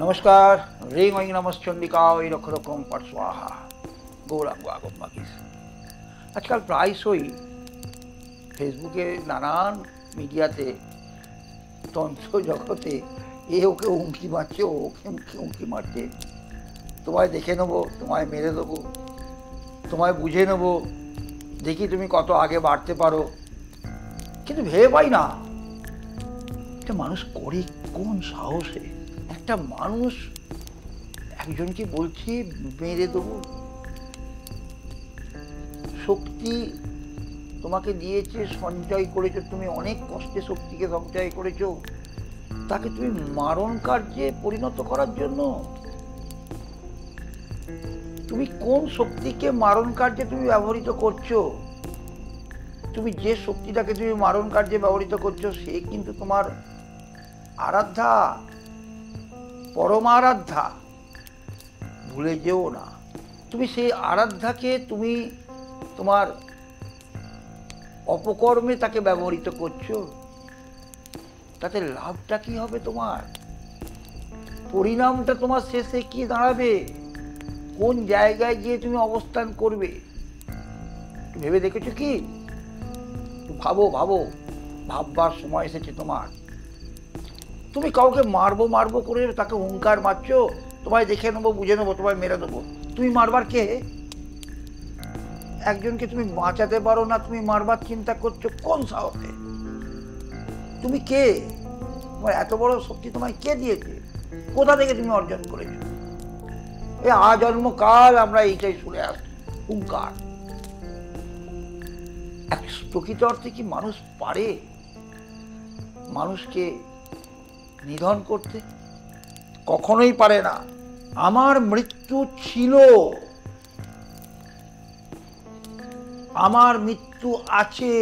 नमस्कार। ह्रीं ऐं नमश्चंडिकाय रखरखं पट स्वाहा गौरांग আগম বাগীশ। আজকাল প্রায়শই ফেসবুকে নানান মিডিয়াতে তন্ত্র জগতে এ ওকে উঁকি মারছে, ও ওকে উঁকি মারছে, তোমায় দেখে নেবো, তোমায় মেরে দেবো, তোমায় বুঝে নেবো, দেখি তুমি কত আগে বাড়তে পারো। কিন্তু ভেবে পাই না একটা মানুষ করে কোন সাহসে। একটা মানুষ একজনকে বলছে মেরে দেবো। শক্তি তোমাকে দিয়েছে, সঞ্চয় করেছো, তুমি অনেক কষ্টে শক্তিকে সঞ্চয় করেছো, তাকে তুমি মারণ কার্যে পরিণত করার জন্য। তুমি কোন শক্তিকে মারণ কার্যে তুমি ব্যবহৃত করছো? তুমি যে শক্তিটাকে তুমি মারণ কার্যে ব্যবহৃত করছো সে কিন্তু তোমার আরাধ্যা, পরমারাধ্যা। ভুলে যেও না, তুমি সেই আরাধ্যাকে তুমি তোমার অপকর্মে তাকে ব্যবহৃত করছো। তাতে লাভটা কি হবে তোমার? পরিণামটা তোমার শেষে কি দাঁড়াবে? কোন জায়গায় গিয়ে তুমি অবস্থান করবে ভেবে দেখেছো কি? ভাবো ভাবো, ভাববার সময় এসেছে তোমার। তুমি কাউকে মারবো মারবো করে তাকে হুঙ্কার মারছো, তোমায় দেখে নেবো, বুঝে নেবো, তোমায় মেরে দেবো। তুমি মারবার কে? একজনকে তুমি বাঁচাতে পারো না, তুমি মারবার চিন্তা করছো কোন সাহসে? তুমি কে? তোমার এত বড় শক্তি তোমায় কে দিয়েছে? কোথা থেকে তুমি অর্জন করেছো? এই আজন্ম কাল আমরা এইটাই শুনে আসছি, হুঙ্কার। প্রকৃত অর্থে কি মানুষ পারে মানুষকে নিধন করতে? কখনোই পারে না। আমার মৃত্যু ছিল, আমার মৃত্যু আছে,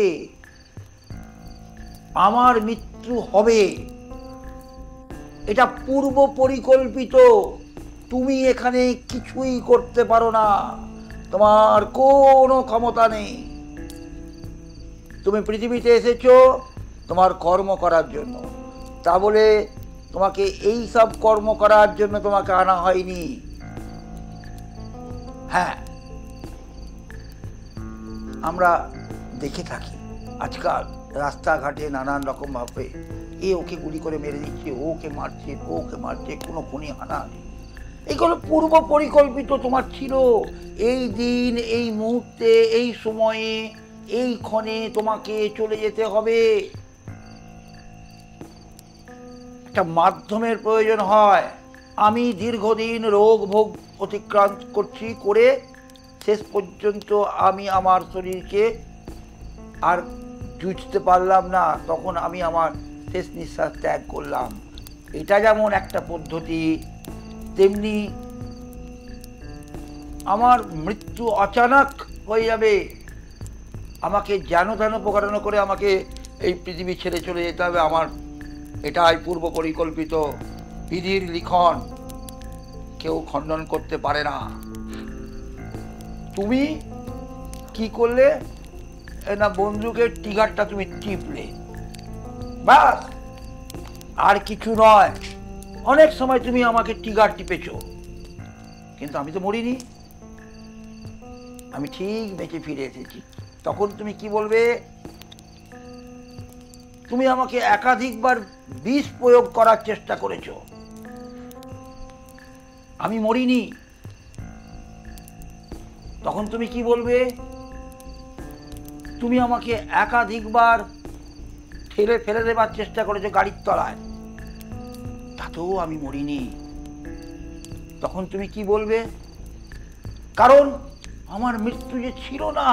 আমার মৃত্যু হবে, এটা পূর্ব পরিকল্পিত। তুমি এখানে কিছুই করতে পারো না, তোমার কোনো ক্ষমতা নেই। তুমি পৃথিবীতে এসেছো তোমার কর্ম করার জন্য, তা বলে তোমাকে এই সব কর্ম করার জন্য তোমাকে আনা হয়নি। হ্যাঁ, আমরা দেখে থাকি আজকাল রাস্তাঘাটে নানান রকম ভাবে এ ওকে গুলি করে মেরে দিচ্ছে, ওকে মারছে, ওকে মারছে, কোনো খুনি আনা নেই। এইগুলো পূর্ব পরিকল্পিত তোমার ছিল। এই দিন, এই মুহূর্তে, এই সময়ে, এই ক্ষণে তোমাকে চলে যেতে হবে। একটা মাধ্যমের প্রয়োজন হয়। আমি দীর্ঘদিন রোগ ভোগ অতিক্রান্ত করছি, করে শেষ পর্যন্ত আমি আমার শরীরকে আর জুঝতে পারলাম না, তখন আমি আমার শেষ নিঃশ্বাস ত্যাগ করলাম। এটা যেমন একটা পদ্ধতি, তেমনি আমার মৃত্যু অচানক হয়ে যাবে। আমাকে যেন তেন প্রকারণ করে আমাকে এই পৃথিবী ছেড়ে চলে যেতে হবে। আমার এটাই পূর্ব পরিকল্পিত বিধির লিখন, কেউ খণ্ডন করতে পারে না। তুমি কি করলে না, বন্দুকের ট্রিগারটা তুমি টিপলে, বাস, আর কিছু নয়। অনেক সময় তুমি আমাকে ট্রিগার টিপেছ, কিন্তু আমি তো মরিনি, আমি ঠিক বেঁচে ফিরে এসেছি। তখন তুমি কি বলবে? তুমি আমাকে একাধিকবার বিষ প্রয়োগ করার চেষ্টা করেছ, আমি মরিনি। তখন তুমি কি বলবে? তুমি আমাকে একাধিকবার ঠেলে ফেলে দেবার চেষ্টা করেছো গাড়ির তলায়, তাতেও আমি মরিনি। তখন তুমি কি বলবে? কারণ আমার মৃত্যু যে ছিল না।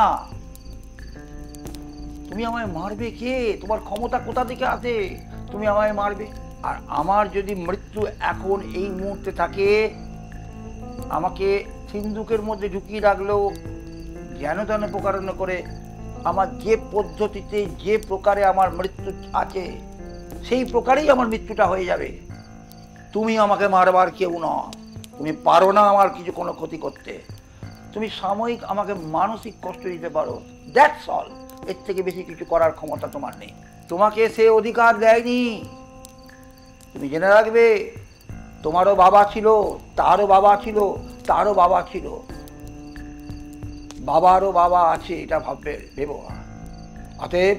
তুমি আমায় মারবে কে? তোমার ক্ষমতা কোথা থেকে আসে তুমি আমায় মারবে? আর আমার যদি মৃত্যু এখন এই মুহূর্তে থাকে, আমাকে সিন্ধুকের মধ্যে ঢুকিয়ে রাখলেও যেন তেন প্রকারণ করে আমার যে পদ্ধতিতে, যে প্রকারে আমার মৃত্যু আছে, সেই প্রকারেই আমার মৃত্যুটা হয়ে যাবে। তুমি আমাকে মারবার কেউ নও, তুমি পারো না আমার কিছু কোনো ক্ষতি করতে। তুমি সাময়িক আমাকে মানসিক কষ্ট দিতে পারো, দ্যাটস অল। এর থেকে বেশি কিছু করার ক্ষমতা তোমার নেই। তোমাকে সে অধিকার দেয়নি। তুমি জেনে রাখবে, তোমারও বাবা ছিল, তারও বাবা ছিল, তারও বাবা ছিল, বাবারও বাবা আছে, এটা ভেবো না। অতএব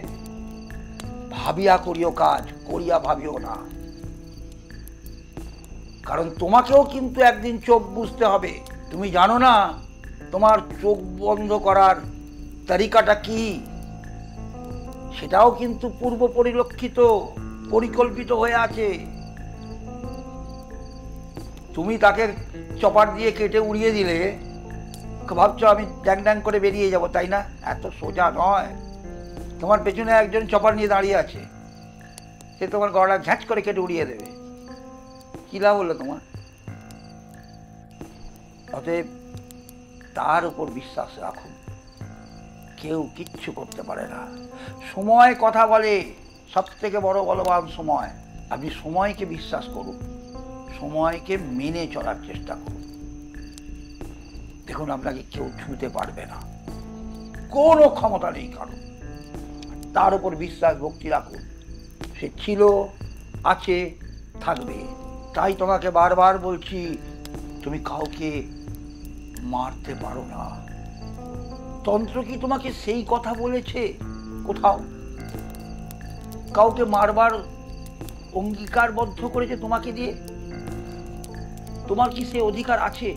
ভাবিয়া করিও কাজ, করিয়া ভাবিও না। কারণ তোমাকেও কিন্তু একদিন চোখ বুঝতে হবে। তুমি জানো না তোমার চোখ বন্ধ করার তারিকাটা কি? সেটাও কিন্তু পূর্ব পরিলক্ষিত, পরিকল্পিত হয়ে আছে। তুমি তাকে চপার দিয়ে কেটে উড়িয়ে দিলে, ভাবছো আমি ড্যাং ড্যাং করে বেরিয়ে যাব, তাই না? এত সোজা নয়। তোমার পেছনে একজন চপার নিয়ে দাঁড়িয়ে আছে, সে তোমার গলাটা ঝ্যাঁচ করে কেটে উড়িয়ে দেবে। কি লাভ হলো তোমার? অতএব তার উপর বিশ্বাস রাখুন, কেউ কিচ্ছু করতে পারে না। সময় কথা বলে, সব থেকে বড় বলবান সময়। আপনি সময়কে বিশ্বাস করুন, সময়কে মেনে চলার চেষ্টা করুন। দেখুন আপনাকে কেউ ছুঁতে পারবে না, কোনো ক্ষমতা নেই কারণ। তার উপর বিশ্বাস ভক্তি রাখুন, সে ছিল, আছে, থাকবে। তাই তোমাকে বারবার বলছি, তুমি কাউকে মারতে পারো না। তন্ত্র কি তোমাকে সেই কথা বলেছে কোথাও? কাউকে মারবার অঙ্গীকারবদ্ধ করেছে তোমাকে দিয়ে? তোমার কি সে অধিকার আছে?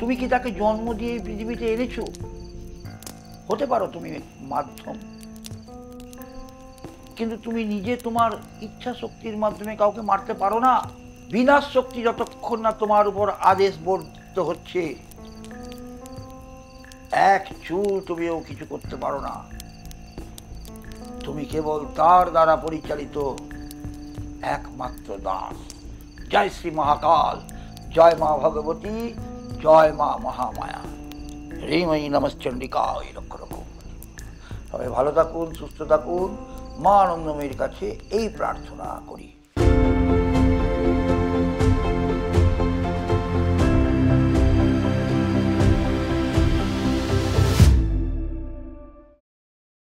তুমি কি তাকে জন্ম দিয়ে পৃথিবীতে এনেছো? হতে পারো তুমি মাধ্যম, কিন্তু তুমি নিজে তোমার ইচ্ছা শক্তির মাধ্যমে কাউকে মারতে পারো না। বিনাশ শক্তি যতক্ষণ না তোমার উপর আদেশ বর্ধিত হচ্ছে, এক চুল তুমিও কিছু করতে পারো না। তুমি কেবল তার দ্বারা পরিচালিত একমাত্র দাস। জয় শ্রী মহাকাল, জয় মা ভগবতী, জয় মা মহামায়া। হ্রিময়ী নমশ্চণ্ডিকায় লক্ষ রকম। সবাই ভালো থাকুন, সুস্থ থাকুন। মা আনন্দময়ীর কাছে এই প্রার্থনা করি।